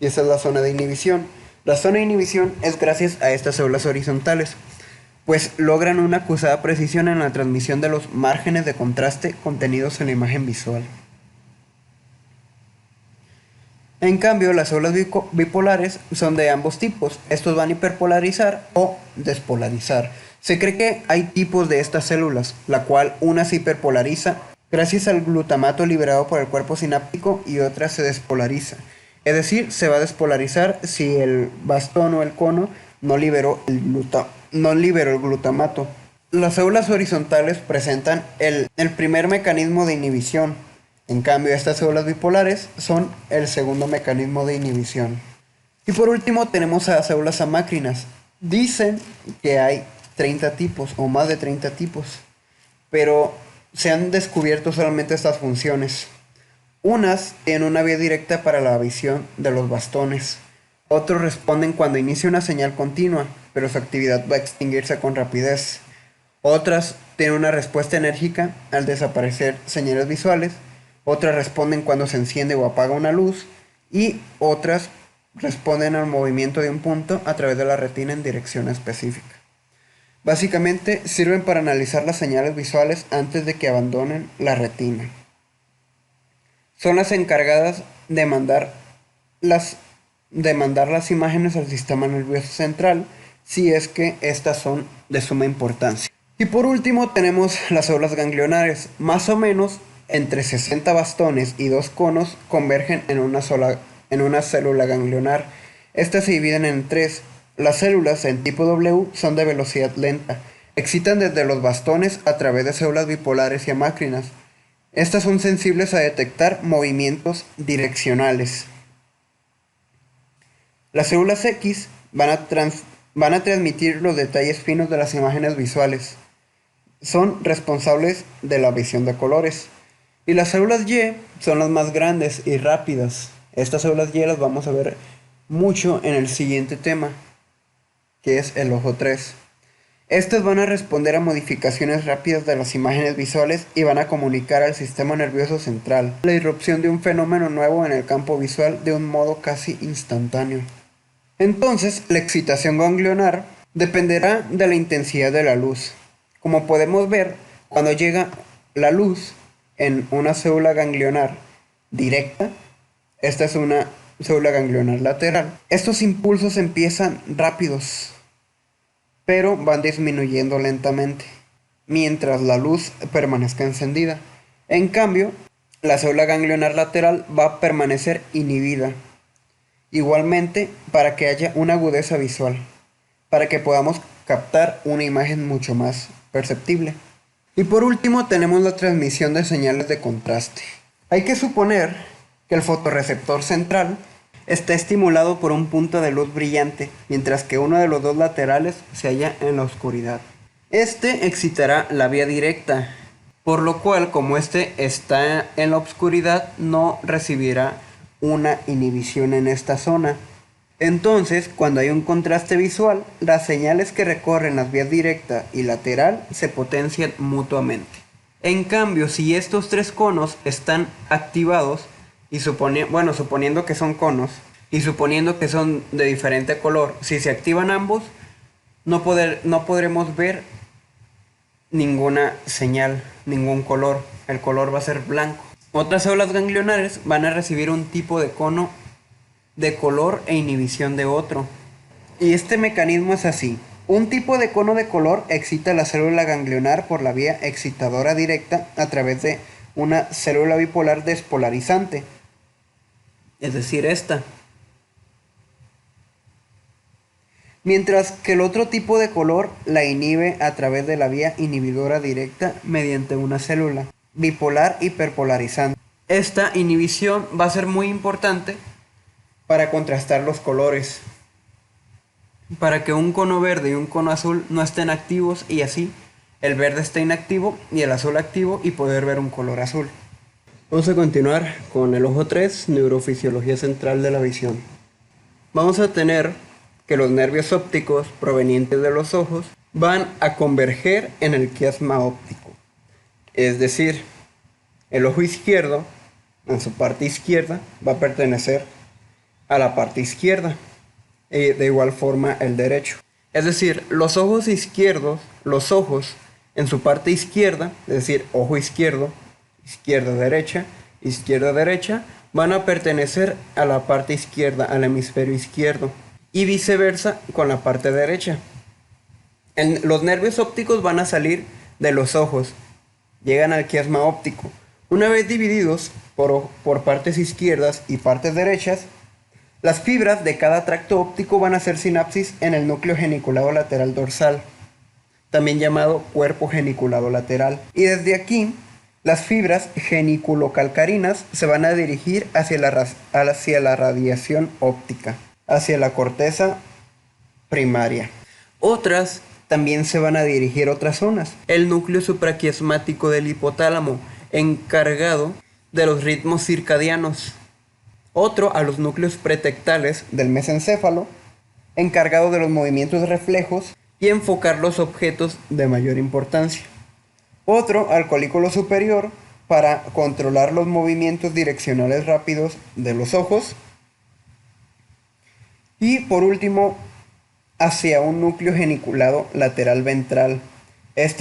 y esta es la zona de inhibición. La zona de inhibición es gracias a estas células horizontales, pues logran una acusada precisión en la transmisión de los márgenes de contraste contenidos en la imagen visual. En cambio, las células bipolares son de ambos tipos. Estos van a hiperpolarizar o despolarizar. Se cree que hay tipos de estas células, la cual una se hiperpolariza gracias al glutamato liberado por el cuerpo sináptico y otra se despolariza. Es decir, se va a despolarizar si el bastón o el cono no liberó el glutamato. Las células horizontales presentan el primer mecanismo de inhibición. En cambio, estas células bipolares son el segundo mecanismo de inhibición. Y por último tenemos a las células amácrinas. Dicen que hay 30 tipos o más de 30 tipos, pero se han descubierto solamente estas funciones. Unas tienen una vía directa para la visión de los bastones. Otros responden cuando inicia una señal continua, pero su actividad va a extinguirse con rapidez. Otras tienen una respuesta enérgica al desaparecer señales visuales. otras responden cuando se enciende o apaga una luz y otras responden al movimiento de un punto a través de la retina en dirección específica. Básicamente sirven para analizar las señales visuales antes de que abandonen la retina. Son las encargadas de mandar las imágenes al sistema nervioso central si es que estas son de suma importancia. Y por último tenemos las células ganglionares. Más o menos entre 60 bastones y 2 conos convergen en una célula ganglionar. Estas se dividen en 3. Las células en tipo W son de velocidad lenta. Excitan desde los bastones a través de células bipolares y amácrinas. Estas son sensibles a detectar movimientos direccionales. Las células X van a transmitir los detalles finos de las imágenes visuales. Son responsables de la visión de colores. Y las células Y son las más grandes y rápidas. Estas células Y las vamos a ver mucho en el siguiente tema, que es el ojo 3. Estas van a responder a modificaciones rápidas de las imágenes visuales y van a comunicar al sistema nervioso central la irrupción de un fenómeno nuevo en el campo visual de un modo casi instantáneo. Entonces, la excitación ganglionar dependerá de la intensidad de la luz. Como podemos ver, cuando llega la luz en una célula ganglionar directa, esta es una célula ganglionar lateral, estos impulsos empiezan rápidos, pero van disminuyendo lentamente, mientras la luz permanezca encendida. En cambio, la célula ganglionar lateral va a permanecer inhibida. Igualmente, para que haya una agudeza visual, para que podamos captar una imagen mucho más perceptible. Y por último tenemos la transmisión de señales de contraste. Hay que suponer que el fotorreceptor central está estimulado por un punto de luz brillante, mientras que uno de los dos laterales se halla en la oscuridad. Este excitará la vía directa, por lo cual, como este está en la oscuridad, no recibirá una inhibición en esta zona. Entonces, cuando hay un contraste visual, las señales que recorren las vías directa y lateral se potencian mutuamente. En cambio, si estos 3 conos están activados, y suponiendo que son conos, y suponiendo que son de diferente color, si se activan ambos, no podremos ver ninguna señal, ningún color. El color va a ser blanco. Otras células ganglionares van a recibir un tipo de cono de color e inhibición de otro. Y este mecanismo es así. Un tipo de cono de color excita la célula ganglionar por la vía excitadora directa a través de una célula bipolar despolarizante. Es decir, esta. Mientras que el otro tipo de color la inhibe a través de la vía inhibidora directa mediante una célula bipolar hiperpolarizante. Esta inhibición va a ser muy importante para contrastar los colores, para que un cono verde y un cono azul no estén activos y así el verde está inactivo y el azul activo y poder ver un color azul. Vamos a continuar con el ojo 3, neurofisiología central de la visión. Vamos a tener que los nervios ópticos provenientes de los ojos van a converger en el quiasma óptico. Es decir, el ojo izquierdo, en su parte izquierda, va a pertenecer a la parte izquierda. Y de igual forma el derecho. Es decir, los ojos izquierdos, los ojos en su parte izquierda, es decir, ojo izquierdo, izquierda derecha, van a pertenecer a la parte izquierda, al hemisferio izquierdo, y viceversa con la parte derecha. Los nervios ópticos van a salir de los ojos, llegan al quiasma óptico. Una vez divididos por partes izquierdas y partes derechas, las fibras de cada tracto óptico van a hacer sinapsis en el núcleo geniculado lateral dorsal, también llamado cuerpo geniculado lateral. Y desde aquí, las fibras geniculocalcarinas se van a dirigir hacia la radiación óptica, hacia la corteza primaria. Otras también se van a dirigir a otras zonas. El núcleo supraquiasmático del hipotálamo, encargado de los ritmos circadianos. Otro a los núcleos pretectales del mesencéfalo, encargado de los movimientos reflejos y enfocar los objetos de mayor importancia. Otro al colículo superior, para controlar los movimientos direccionales rápidos de los ojos. Y por último, hacia un núcleo geniculado lateral ventral,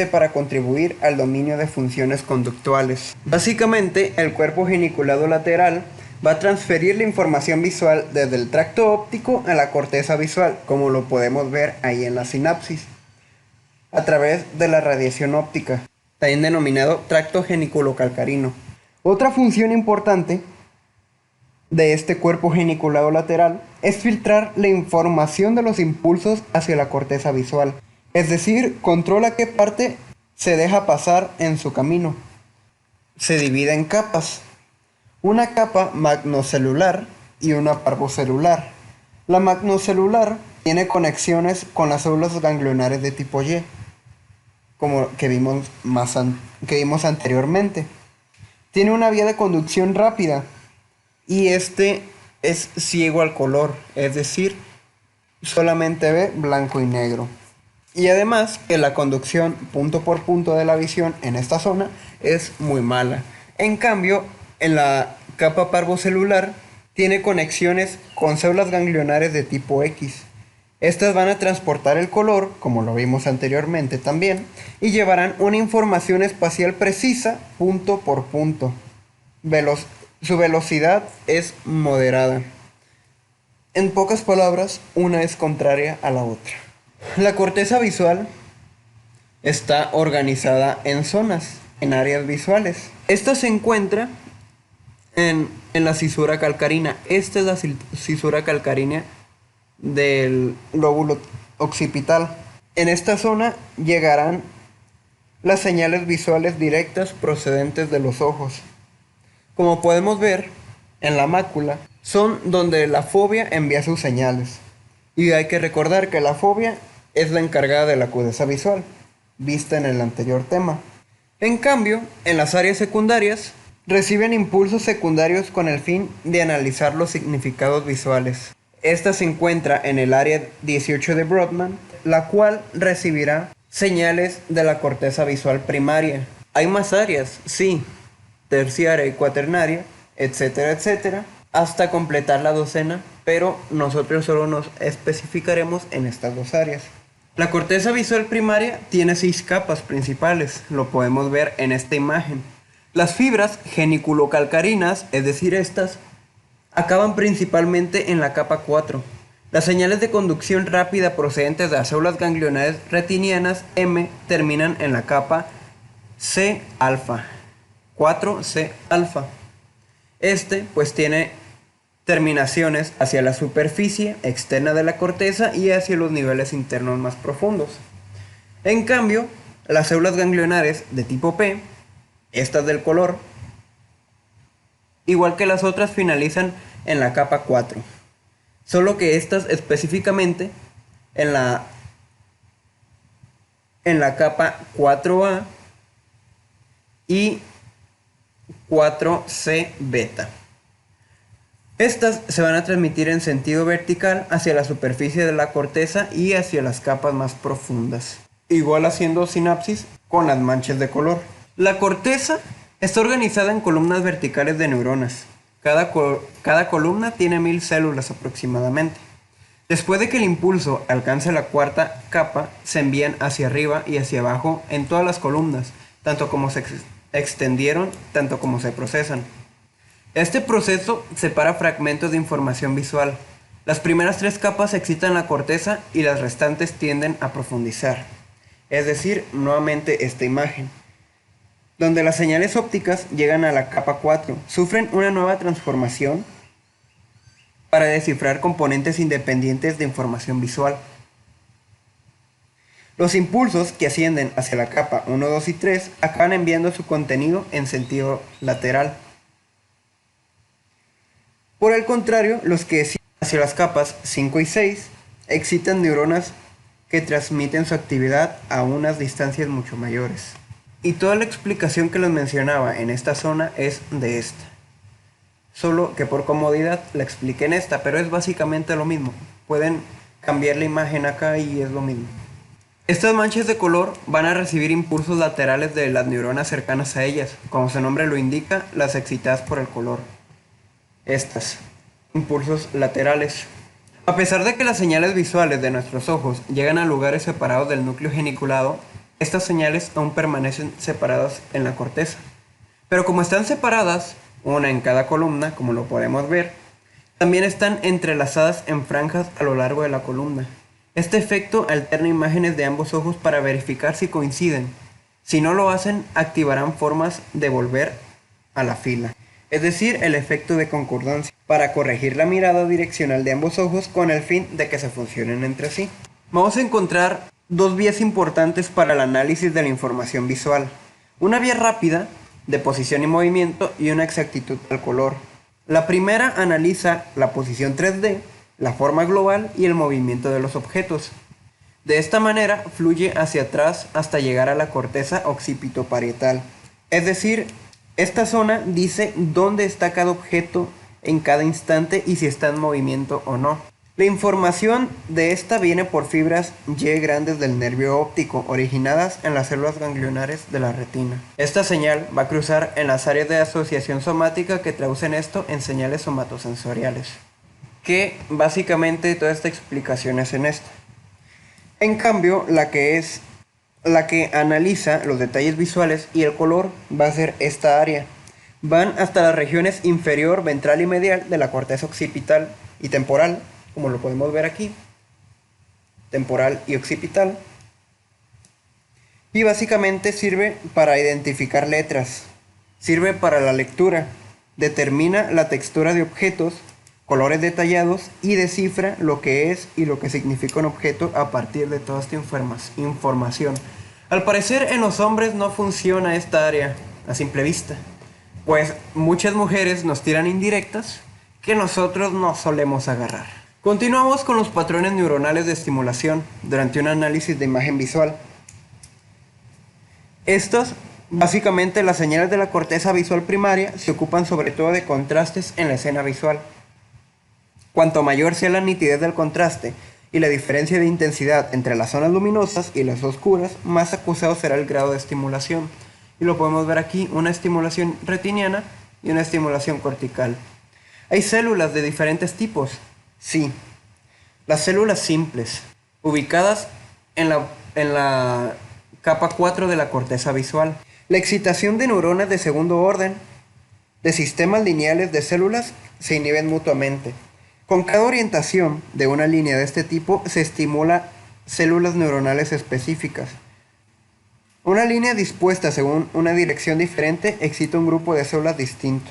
para contribuir al dominio de funciones conductuales. Básicamente, el cuerpo geniculado lateral va a transferir la información visual desde el tracto óptico a la corteza visual, como lo podemos ver ahí en la sinapsis, a través de la radiación óptica, también denominado tracto geniculocalcarino. Otra función importante de este cuerpo geniculado lateral es filtrar la información de los impulsos hacia la corteza visual, es decir, controla qué parte se deja pasar en su camino. Se divide en capas, una capa magnocelular y una parvocelular. La magnocelular tiene conexiones con las células ganglionares de tipo Y, como que vimos anteriormente. Tiene una vía de conducción rápida y es ciego al color, es decir, solamente ve blanco y negro. Y además que la conducción punto por punto de la visión en esta zona es muy mala. En cambio, en la capa parvocelular tiene conexiones con células ganglionares de tipo X. Estas van a transportar el color, como lo vimos anteriormente también, y llevarán una información espacial precisa punto por punto. Su velocidad es moderada. En pocas palabras, una es contraria a la otra. La corteza visual está organizada en zonas, en áreas visuales. Esta se encuentra en la cisura calcarina. Esta es la cisura calcarínea del lóbulo occipital. En esta zona llegarán las señales visuales directas procedentes de los ojos. Como podemos ver en la mácula, son donde la fobia envía sus señales. Y hay que recordar que la fobia es la encargada de la agudeza visual, vista en el anterior tema. En cambio, en las áreas secundarias, reciben impulsos secundarios con el fin de analizar los significados visuales. Esta se encuentra en el área 18 de Brodmann, la cual recibirá señales de la corteza visual primaria. Hay más áreas, sí, terciaria y cuaternaria, etcétera, etcétera, hasta completar la docena, pero nosotros solo nos especificaremos en estas dos áreas. La corteza visual primaria tiene 6 capas principales, lo podemos ver en esta imagen. Las fibras geniculocalcarinas, es decir estas, acaban principalmente en la capa 4. Las señales de conducción rápida procedentes de las células ganglionares retinianas M terminan en la capa C alfa, 4C alfa. Pues tiene terminaciones hacia la superficie externa de la corteza y hacia los niveles internos más profundos. En cambio, las células ganglionares de tipo P, estas del color, igual que las otras, finalizan en la capa 4. Solo que estas específicamente en la capa 4A y 4C beta. Estas se van a transmitir en sentido vertical hacia la superficie de la corteza y hacia las capas más profundas, igual haciendo sinapsis con las manchas de color. La corteza está organizada en columnas verticales de neuronas. Cada columna tiene 1000 células aproximadamente. Después de que el impulso alcance la cuarta capa, se envían hacia arriba y hacia abajo en todas las columnas, tanto como se extendieron, tanto como se procesan. Este proceso separa fragmentos de información visual. Las primeras 3 capas excitan la corteza y las restantes tienden a profundizar. Es decir, nuevamente esta imagen, donde las señales ópticas llegan a la capa 4, sufren una nueva transformación para descifrar componentes independientes de información visual. Los impulsos que ascienden hacia la capa 1, 2 y 3 acaban enviando su contenido en sentido lateral. Por el contrario, los que descienden hacia las capas 5 y 6 excitan neuronas que transmiten su actividad a unas distancias mucho mayores. Y toda la explicación que les mencionaba en esta zona es de esta. Solo que por comodidad la expliqué en esta, pero es básicamente lo mismo. Pueden cambiar la imagen acá y es lo mismo. Estas manchas de color van a recibir impulsos laterales de las neuronas cercanas a ellas, como su nombre lo indica, las excitadas por el color. Estas, impulsos laterales. A pesar de que las señales visuales de nuestros ojos llegan a lugares separados del núcleo geniculado, estas señales aún permanecen separadas en la corteza. Pero como están separadas, una en cada columna, como lo podemos ver, también están entrelazadas en franjas a lo largo de la columna. Este efecto alterna imágenes de ambos ojos para verificar si coinciden. Si no lo hacen, activarán formas de volver a la fila, es decir, el efecto de concordancia, para corregir la mirada direccional de ambos ojos con el fin de que se funcionen entre sí. Vamos a encontrar dos vías importantes para el análisis de la información visual. Una vía rápida, de posición y movimiento, y una exactitud del color. La primera analiza la posición 3D, la forma global y el movimiento de los objetos. De esta manera fluye hacia atrás hasta llegar a la corteza occipitoparietal. Es decir, esta zona dice dónde está cada objeto en cada instante y si está en movimiento o no. La información de esta viene por fibras Y grandes del nervio óptico, originadas en las células ganglionares de la retina. Esta señal va a cruzar en las áreas de asociación somática que traducen esto en señales somatosensoriales. Que básicamente toda esta explicación es en esta. En cambio, la que analiza los detalles visuales y el color va a ser esta área. Van hasta las regiones inferior, ventral y medial de la corteza occipital y temporal, como lo podemos ver aquí, temporal y occipital. Y básicamente sirve para identificar letras, sirve para la lectura, determina la textura de objetos, colores detallados y descifra lo que es y lo que significa un objeto a partir de toda esta información. Al parecer en los hombres no funciona esta área a simple vista, pues muchas mujeres nos tiran indirectas que nosotros no solemos agarrar. Continuamos con los patrones neuronales de estimulación durante un análisis de imagen visual. Estos, básicamente las señales de la corteza visual primaria, se ocupan sobre todo de contrastes en la escena visual. Cuanto mayor sea la nitidez del contraste y la diferencia de intensidad entre las zonas luminosas y las oscuras, más acusado será el grado de estimulación. Y lo podemos ver aquí, una estimulación retiniana y una estimulación cortical. ¿Hay células de diferentes tipos? Sí. Las células simples, ubicadas en la capa 4 de la corteza visual. La excitación de neuronas de segundo orden, de sistemas lineales de células, se inhiben mutuamente. Con cada orientación de una línea de este tipo se estimula células neuronales específicas. Una línea dispuesta según una dirección diferente excita un grupo de células distinto.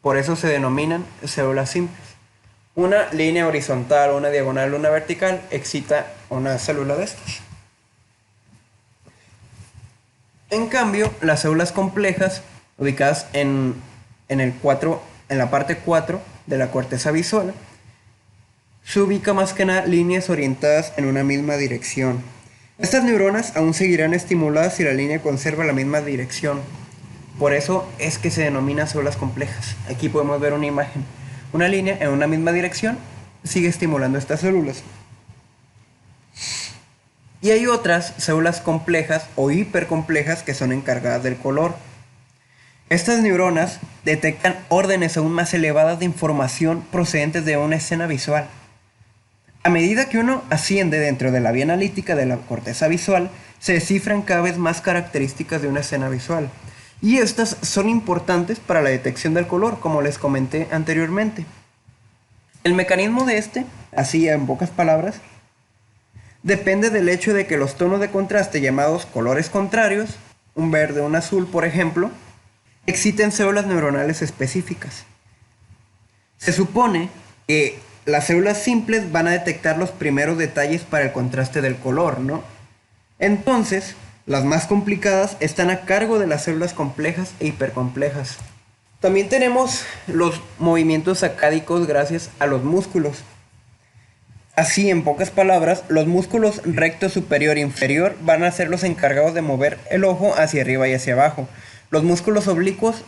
Por eso se denominan células simples. Una línea horizontal, una diagonal, una vertical excita una célula de estas. En cambio, las células complejas, ubicadas en la parte 4 de la corteza visual, se ubica más que nada líneas orientadas en una misma dirección. Estas neuronas aún seguirán estimuladas si la línea conserva la misma dirección. Por eso es que se denominan células complejas. Aquí podemos ver una imagen. Una línea en una misma dirección sigue estimulando estas células. Y hay otras células complejas o hipercomplejas que son encargadas del color. Estas neuronas detectan órdenes aún más elevadas de información procedentes de una escena visual. A medida que uno asciende dentro de la vía analítica de la corteza visual, se descifran cada vez más características de una escena visual. Y estas son importantes para la detección del color, como les comenté anteriormente. El mecanismo de así en pocas palabras, depende del hecho de que los tonos de contraste llamados colores contrarios, un verde, un azul por ejemplo, exciten células neuronales específicas. Se supone que las células simples van a detectar los primeros detalles para el contraste del color, ¿no? Entonces, las más complicadas están a cargo de las células complejas e hipercomplejas. También tenemos los movimientos sacádicos gracias a los músculos. Así, en pocas palabras, los músculos recto superior e inferior van a ser los encargados de mover el ojo hacia arriba y hacia abajo. Los músculos oblicuos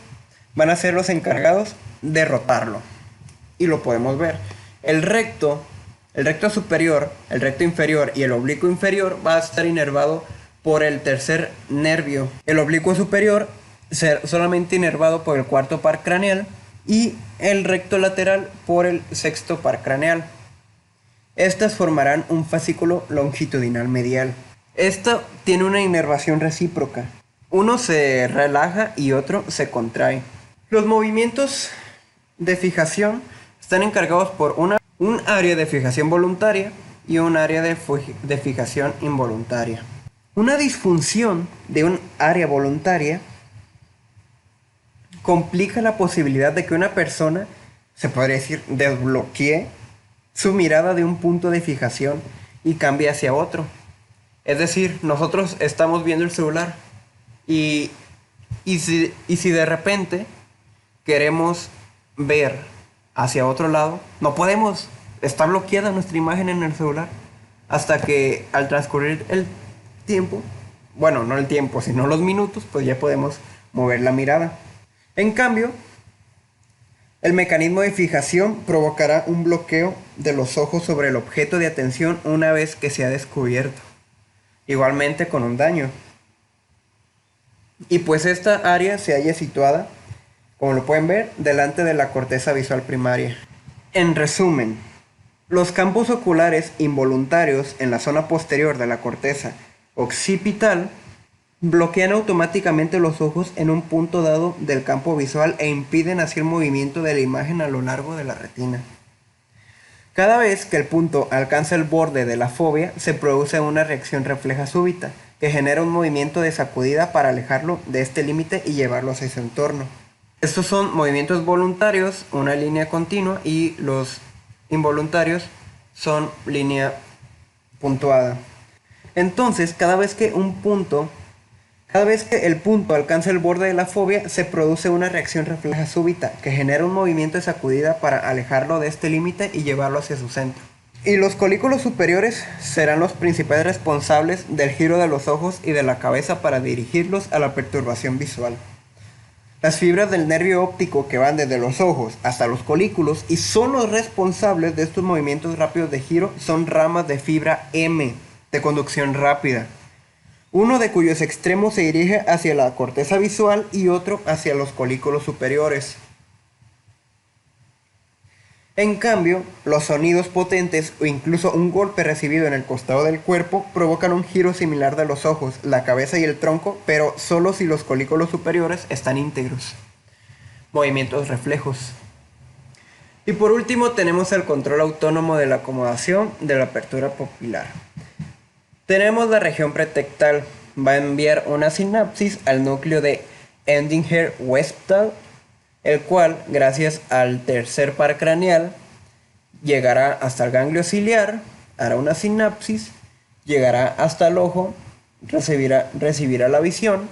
van a ser los encargados de rotarlo. Y lo podemos ver. El recto El recto superior, el recto inferior y el oblicuo inferior va a estar inervado por el tercer nervio. El oblicuo superior solamente inervado por el cuarto par craneal y el recto lateral por el sexto par craneal. Estas formarán un fascículo longitudinal medial. Esta tiene una inervación recíproca. Uno se relaja y otro se contrae. Los movimientos de fijación están encargados por un área de fijación voluntaria y un área de fijación involuntaria. Una disfunción de un área voluntaria complica la posibilidad de que una persona, se podría decir, desbloquee su mirada de un punto de fijación y cambie hacia otro. Es decir, nosotros estamos viendo el celular y si de repente queremos ver hacia otro lado, no podemos, está bloqueada nuestra imagen en el celular hasta que al transcurrir el tiempo, bueno, no el tiempo, sino los minutos, pues ya podemos mover la mirada. En cambio, el mecanismo de fijación provocará un bloqueo de los ojos sobre el objeto de atención una vez que se ha descubierto, igualmente con un daño. Y pues esta área se halla situada, como lo pueden ver, delante de la corteza visual primaria. En resumen, los campos oculares involuntarios en la zona posterior de la corteza occipital bloquean automáticamente los ojos en un punto dado del campo visual e impiden así el movimiento de la imagen a lo largo de la retina. Cada vez que el punto alcanza el borde de la fóvea, se produce una reacción refleja súbita, que genera un movimiento de sacudida para alejarlo de este límite y llevarlo hacia su entorno. Estos son movimientos voluntarios, una línea continua, y los involuntarios son línea puntuada. Entonces, cada vez que el punto alcanza el borde de la fóvea, se produce una reacción refleja súbita, que genera un movimiento de sacudida para alejarlo de este límite y llevarlo hacia su centro. Y los colículos superiores serán los principales responsables del giro de los ojos y de la cabeza para dirigirlos a la perturbación visual. Las fibras del nervio óptico que van desde los ojos hasta los colículos y son los responsables de estos movimientos rápidos de giro son ramas de fibra M, de conducción rápida, uno de cuyos extremos se dirige hacia la corteza visual y otro hacia los colículos superiores. En cambio, los sonidos potentes o incluso un golpe recibido en el costado del cuerpo provocan un giro similar de los ojos, la cabeza y el tronco, pero solo si los colículos superiores están íntegros. Movimientos reflejos. Y por último tenemos el control autónomo de la acomodación de la apertura pupilar. Tenemos la región pretectal, va a enviar una sinapsis al núcleo de Edinger-Westphal, el cual, gracias al tercer par craneal, llegará hasta el ganglio ciliar, hará una sinapsis, llegará hasta el ojo, recibirá la visión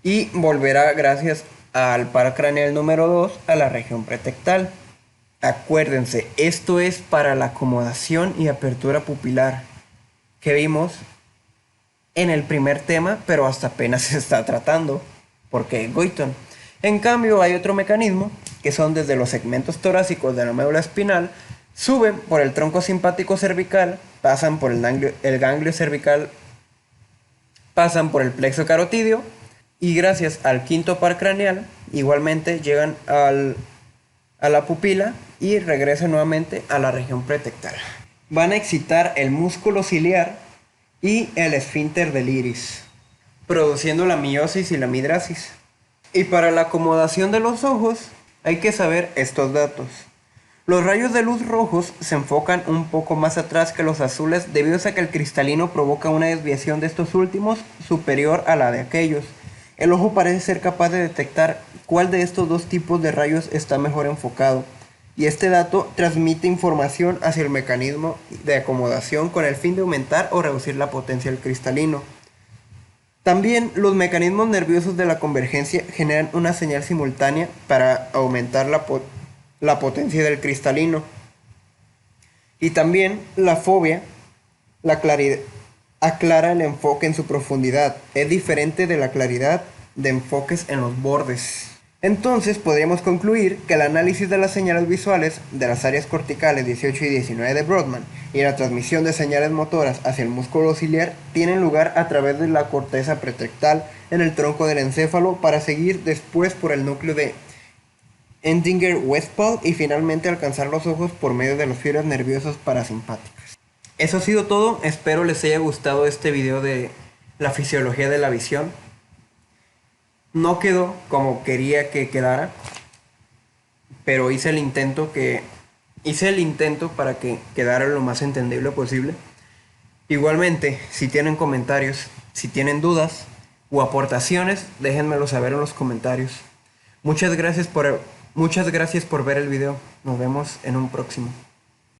y volverá, gracias al par craneal número 2, a la región pretectal. Acuérdense, esto es para la acomodación y apertura pupilar que vimos en el primer tema, pero hasta apenas se está tratando, porque Goiton. En cambio, hay otro mecanismo, que son desde los segmentos torácicos de la médula espinal, suben por el tronco simpático cervical, pasan por el ganglio cervical, pasan por el plexo carotídeo, y gracias al quinto par craneal, igualmente llegan a la pupila y regresan nuevamente a la región pretectal. Van a excitar el músculo ciliar y el esfínter del iris, produciendo la miosis y la midrasis. Y para la acomodación de los ojos hay que saber estos datos. Los rayos de luz rojos se enfocan un poco más atrás que los azules debido a que el cristalino provoca una desviación de estos últimos superior a la de aquellos. El ojo parece ser capaz de detectar cuál de estos dos tipos de rayos está mejor enfocado, y este dato transmite información hacia el mecanismo de acomodación con el fin de aumentar o reducir la potencia del cristalino. También los mecanismos nerviosos de la convergencia generan una señal simultánea para aumentar la potencia del cristalino. Y también la fobia, la claridad, aclara el enfoque en su profundidad. Es diferente de la claridad de enfoques en los bordes. Entonces podríamos concluir que el análisis de las señales visuales de las áreas corticales 18 y 19 de Brodmann y la transmisión de señales motoras hacia el músculo ciliar tienen lugar a través de la corteza pretectal en el tronco del encéfalo para seguir después por el núcleo de Edinger-Westphal y finalmente alcanzar los ojos por medio de las fibras nerviosas parasimpáticas. Eso ha sido todo, espero les haya gustado este video de la fisiología de la visión. No quedó como quería que quedara, pero hice el intento para que quedara lo más entendible posible. Igualmente, si tienen comentarios, si tienen dudas o aportaciones, déjenmelo saber en los comentarios. Muchas gracias por ver el video. Nos vemos en un próximo.